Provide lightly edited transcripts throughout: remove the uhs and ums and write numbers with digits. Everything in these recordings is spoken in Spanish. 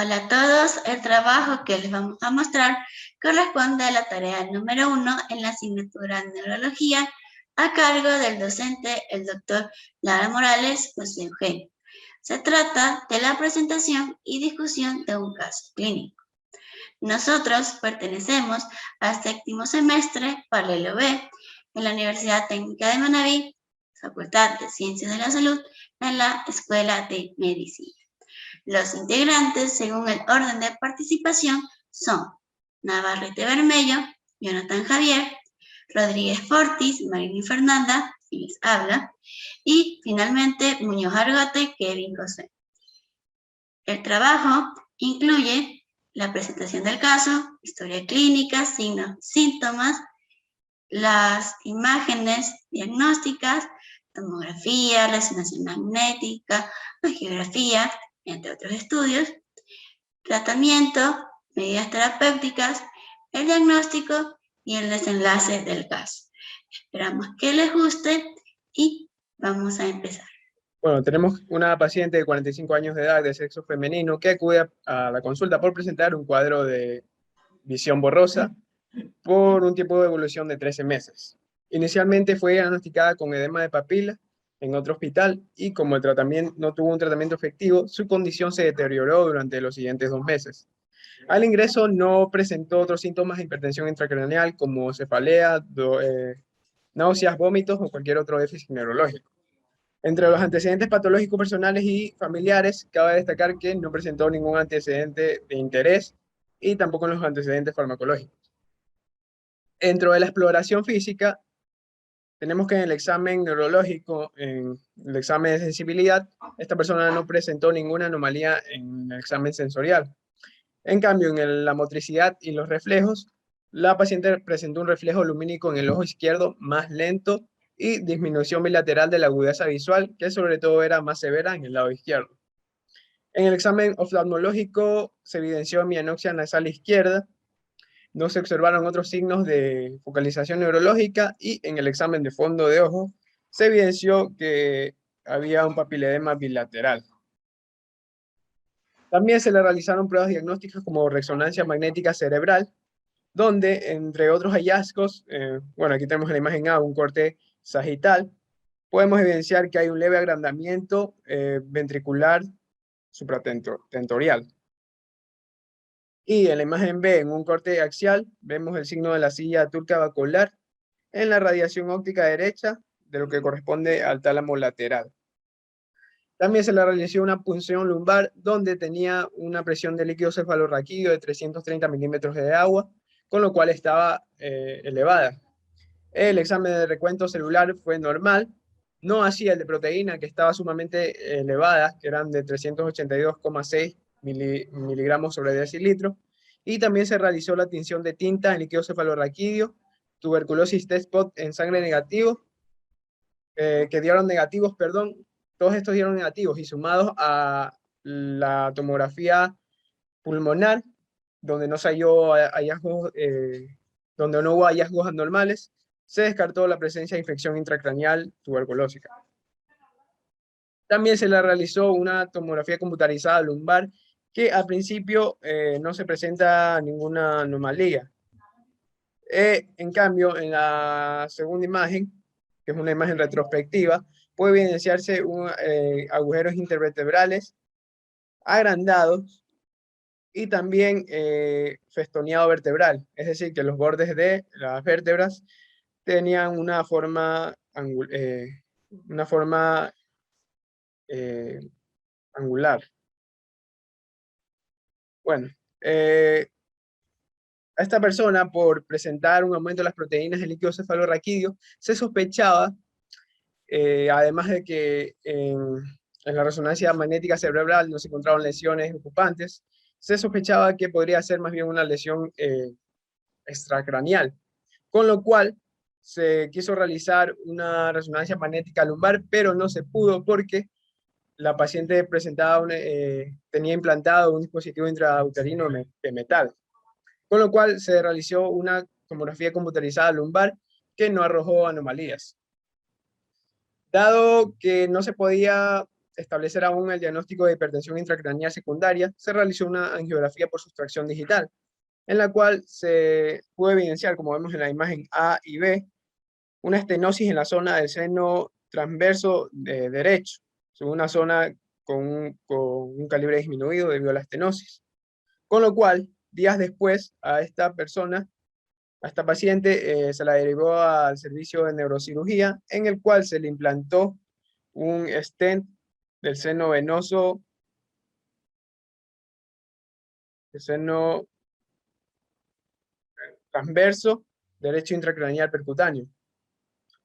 Hola a todos, el trabajo que les vamos a mostrar corresponde a la tarea número 1 en la asignatura Neurología a cargo del docente, el doctor Lara Morales José Eugenio. Se trata de la presentación y discusión de un caso clínico. Nosotros pertenecemos al séptimo semestre, paralelo B, en la Universidad Técnica de Manabí, Facultad de Ciencias de la Salud, en la Escuela de Medicina. Los integrantes, según el orden de participación, son Navarrete Bermello, Jonathan Javier, Rodríguez Fortis, Marilyn Fernanda, y les habla, y finalmente Muñoz Argote, Kevin José. El trabajo incluye la presentación del caso, historia clínica, signos, síntomas, las imágenes diagnósticas, tomografía, resonancia magnética, angiografía, entre otros estudios, tratamiento, medidas terapéuticas, el diagnóstico y el desenlace del caso. Esperamos que les guste y vamos a empezar. Bueno, tenemos una paciente de 45 años de edad de sexo femenino que acude a la consulta por presentar un cuadro de visión borrosa por un tiempo de evolución de 13 meses. Inicialmente fue diagnosticada con edema de papila en otro hospital y como el tratamiento no tuvo un tratamiento efectivo, su condición se deterioró durante los siguientes 2 meses. Al ingreso no presentó otros síntomas de hipertensión intracraneal como cefalea, náuseas, vómitos o cualquier otro déficit neurológico. Entre los antecedentes patológicos personales y familiares, cabe destacar que no presentó ningún antecedente de interés y tampoco los antecedentes farmacológicos. Dentro de la exploración física, tenemos que en el examen neurológico, en el examen de sensibilidad, esta persona no presentó ninguna anomalía en el examen sensorial. En cambio, en la motricidad y los reflejos, la paciente presentó un reflejo lumínico en el ojo izquierdo más lento y disminución bilateral de la agudeza visual, que sobre todo era más severa en el lado izquierdo. En el examen oftalmológico se evidenció mianoxia nasal izquierda, no se observaron otros signos de focalización neurológica y en el examen de fondo de ojo se evidenció que había un papiledema bilateral. También se le realizaron pruebas diagnósticas como resonancia magnética cerebral, donde entre otros hallazgos, bueno, aquí tenemos en la imagen A un corte sagital, podemos evidenciar que hay un leve agrandamiento ventricular supratentorial. Y en la imagen B, en un corte axial, vemos el signo de la silla turca bacular en la radiación óptica derecha, de lo que corresponde al tálamo lateral. También se le realizó una punción lumbar donde tenía una presión de líquido cefalorraquídeo de 330 milímetros de agua, con lo cual estaba elevada. El examen de recuento celular fue normal, no así el de proteína, que estaba sumamente elevada, que eran de 382,6 miligramos sobre decilitro, y también se realizó la tinción de tinta en líquido cefalorraquídeo, tuberculosis test spot en sangre negativo, que dieron negativos, perdón, todos estos dieron negativos, y sumados a la tomografía pulmonar, donde no se halló hallazgos, donde no hubo hallazgos anormales, se descartó la presencia de infección intracraneal tuberculósica. También se le realizó una tomografía computarizada lumbar que al principio no se presenta ninguna anomalía. En cambio, en la segunda imagen, que es una imagen retrospectiva, puede evidenciarse agujeros intervertebrales agrandados y también festoneado vertebral, es decir, que los bordes de las vértebras tenían una forma angular. Bueno, a esta persona, por presentar un aumento de las proteínas del líquido cefalorraquídeo, se sospechaba, además de que en la resonancia magnética cerebral no se encontraban lesiones ocupantes, se sospechaba que podría ser más bien una lesión extracraneal, con lo cual se quiso realizar una resonancia magnética lumbar, pero no se pudo porque la paciente presentaba tenía implantado un dispositivo intrauterino de metal, con lo cual se realizó una tomografía computarizada lumbar que no arrojó anomalías. Dado que no se podía establecer aún el diagnóstico de hipertensión intracraneal secundaria, se realizó una angiografía por sustracción digital, en la cual se pudo evidenciar, como vemos en la imagen A y B, una estenosis en la zona del seno transverso derecho, una zona con un calibre disminuido debido a la estenosis. Con lo cual, días después, a esta paciente, se la derivó al servicio de neurocirugía, en el cual se le implantó un stent del seno venoso, del seno transverso derecho intracraneal percutáneo.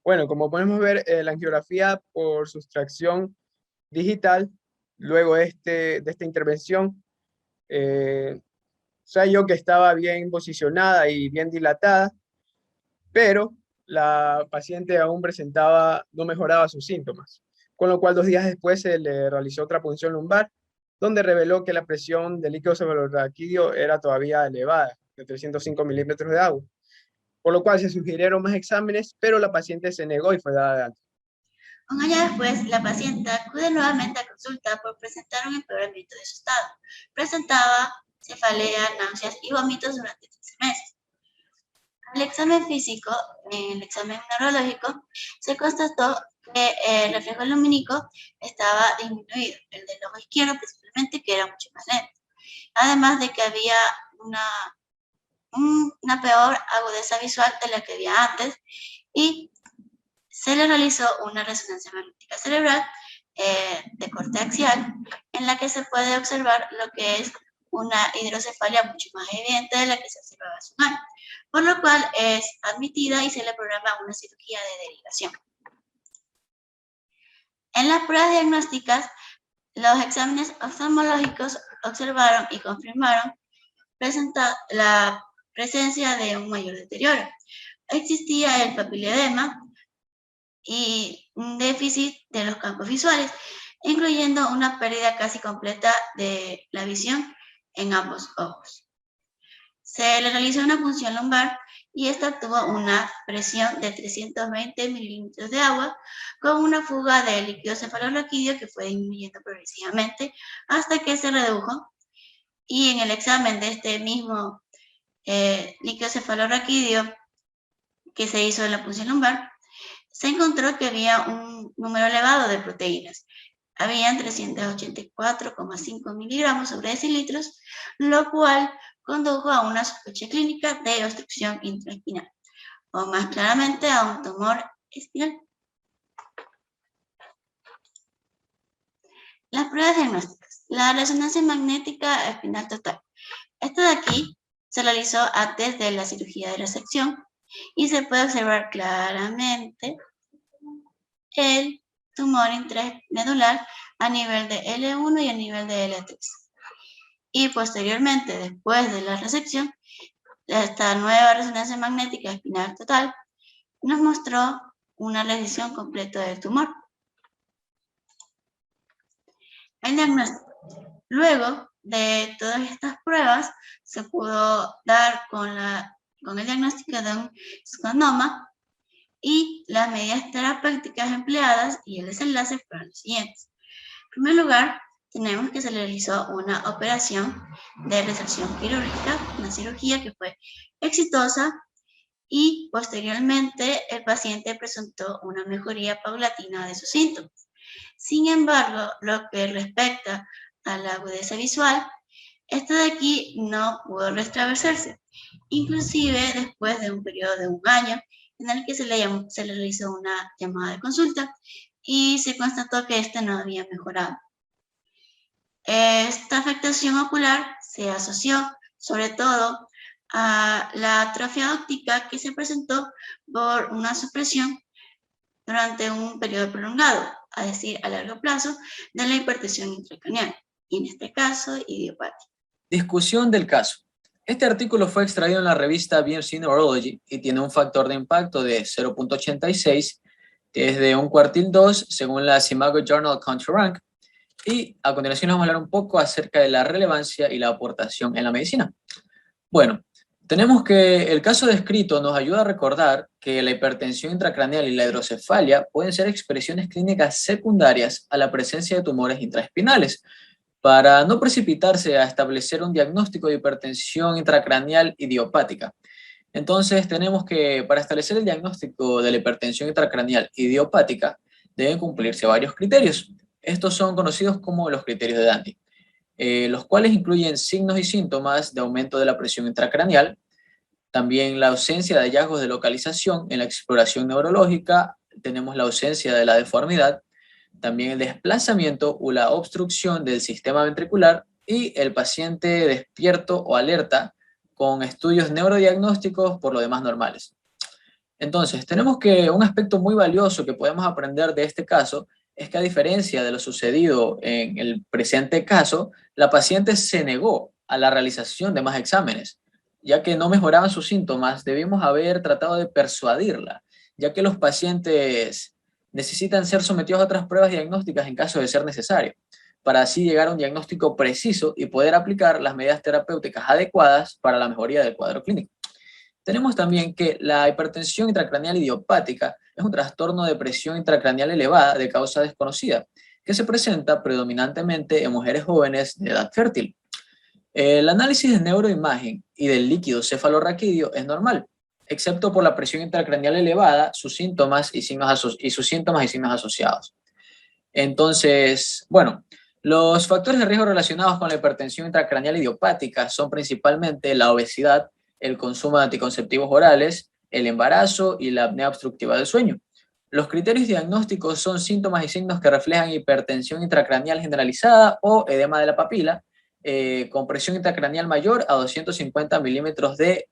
Bueno, como podemos ver, la angiografía por sustracción digital, luego de esta intervención, se halló que estaba bien posicionada y bien dilatada, pero la paciente aún no mejoraba sus síntomas, con lo cual 2 días después se le realizó otra punción lumbar, donde reveló que la presión del líquido cefalorraquídeo era todavía elevada, de 305 milímetros de agua, por lo cual se sugirieron más exámenes, pero la paciente se negó y fue dada de alta. Un año después, la paciente acude nuevamente a consulta por presentar un empeoramiento de su estado. Presentaba cefalea, náuseas y vómitos durante 13 meses. Al examen físico, en el examen neurológico, se constató que el reflejo lumínico estaba disminuido, el del ojo izquierdo principalmente, que era mucho más lento. Además de que había una peor agudeza visual de la que había antes, y se le realizó una resonancia magnética cerebral de corte axial, en la que se puede observar lo que es una hidrocefalia mucho más evidente de la que se observaba hace un año, por lo cual es admitida y se le programa una cirugía de derivación. En las pruebas diagnósticas, los exámenes oftalmológicos observaron y confirmaron la presencia de un mayor deterioro. Existía el papiledema y un déficit de los campos visuales, incluyendo una pérdida casi completa de la visión en ambos ojos. Se le realizó una punción lumbar y esta tuvo una presión de 320 mililitros de agua con una fuga de líquido cefalorraquídeo que fue disminuyendo progresivamente hasta que se redujo, y en el examen de este mismo líquido cefalorraquídeo que se hizo en la punción lumbar, se encontró que había un número elevado de proteínas. Habían 384,5 miligramos sobre decilitros, lo cual condujo a una sospecha clínica de obstrucción intraespinal, o más claramente a un tumor espinal. Las pruebas diagnósticas. La resonancia magnética espinal total. Esta de aquí se realizó antes de la cirugía de resección y se puede observar claramente el tumor intramedular a nivel de L1 y a nivel de L3. Y posteriormente, después de la resección, esta nueva resonancia magnética espinal total nos mostró una resección completa del tumor. El diagnóstico. Luego de todas estas pruebas, se pudo dar con el diagnóstico de un escondoma, y las medidas terapéuticas empleadas y el desenlace fueron los siguientes. En primer lugar, tenemos que se le realizó una operación de resección quirúrgica, una cirugía que fue exitosa, y posteriormente el paciente presentó una mejoría paulatina de sus síntomas. Sin embargo, lo que respecta a la agudeza visual, esta de aquí no pudo restablecerse, inclusive después de un periodo de un año en el que se le realizó una llamada de consulta y se constató que este no había mejorado. Esta afectación ocular se asoció sobre todo a la atrofia óptica que se presentó por una supresión durante un periodo prolongado, es decir, a largo plazo, de la hipertensión intracraneal, y en este caso, idiopática. Discusión del caso. Este artículo fue extraído en la revista BMC Neurology y tiene un factor de impacto de 0.86, que es de un cuartil 2, según la Simago Journal Country Rank. Y a continuación vamos a hablar un poco acerca de la relevancia y la aportación en la medicina. Bueno, Tenemos que el caso descrito nos ayuda a recordar que la hipertensión intracraneal y la hidrocefalia pueden ser expresiones clínicas secundarias a la presencia de tumores intraespinales, para no precipitarse a establecer un diagnóstico de hipertensión intracraneal idiopática. Entonces tenemos que, para establecer el diagnóstico de la hipertensión intracraneal idiopática, deben cumplirse varios criterios. Estos son conocidos como los criterios de Dandy, los cuales incluyen signos y síntomas de aumento de la presión intracraneal, también la ausencia de hallazgos de localización en la exploración neurológica, tenemos la ausencia de la deformidad, también el desplazamiento o la obstrucción del sistema ventricular y el paciente despierto o alerta con estudios neurodiagnósticos por lo demás normales. Entonces, tenemos que un aspecto muy valioso que podemos aprender de este caso es que, a diferencia de lo sucedido en el presente caso, la paciente se negó a la realización de más exámenes. Ya que no mejoraban sus síntomas, debimos haber tratado de persuadirla, ya que los pacientes necesitan ser sometidos a otras pruebas diagnósticas en caso de ser necesario, para así llegar a un diagnóstico preciso y poder aplicar las medidas terapéuticas adecuadas para la mejoría del cuadro clínico. Tenemos también que la hipertensión intracraneal idiopática es un trastorno de presión intracraneal elevada de causa desconocida, que se presenta predominantemente en mujeres jóvenes de edad fértil. El análisis de neuroimagen y del líquido cefalorraquídeo es normal, excepto por la presión intracraneal elevada, sus síntomas y signos asociados. Entonces, bueno, los factores de riesgo relacionados con la hipertensión intracraneal idiopática son principalmente la obesidad, el consumo de anticonceptivos orales, el embarazo y la apnea obstructiva del sueño. Los criterios diagnósticos son síntomas y signos que reflejan hipertensión intracraneal generalizada o edema de la papila, con presión intracraneal mayor a 250 milímetros de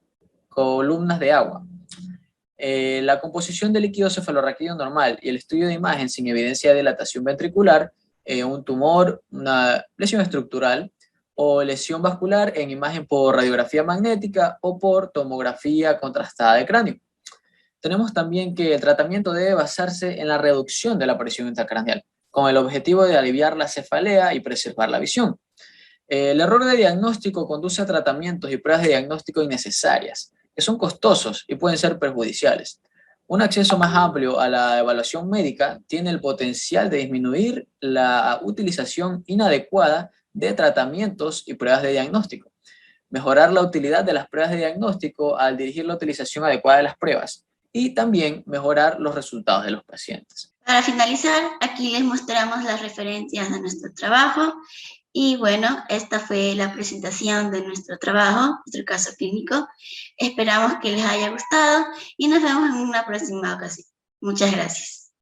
columnas de agua. La composición del líquido cefalorraquídeo normal y el estudio de imagen sin evidencia de dilatación ventricular, un tumor, una lesión estructural o lesión vascular en imagen por radiografía magnética o por tomografía contrastada de cráneo. Tenemos también que el tratamiento debe basarse en la reducción de la presión intracraneal, con el objetivo de aliviar la cefalea y preservar la visión. El error de diagnóstico conduce a tratamientos y pruebas de diagnóstico innecesarias, que son costosos y pueden ser perjudiciales. Un acceso más amplio a la evaluación médica tiene el potencial de disminuir la utilización inadecuada de tratamientos y pruebas de diagnóstico, mejorar la utilidad de las pruebas de diagnóstico al dirigir la utilización adecuada de las pruebas y también mejorar los resultados de los pacientes. Para finalizar, aquí les mostramos las referencias de nuestro trabajo. Y bueno, esta fue la presentación de nuestro trabajo, nuestro caso clínico. Esperamos que les haya gustado y nos vemos en una próxima ocasión. Muchas gracias.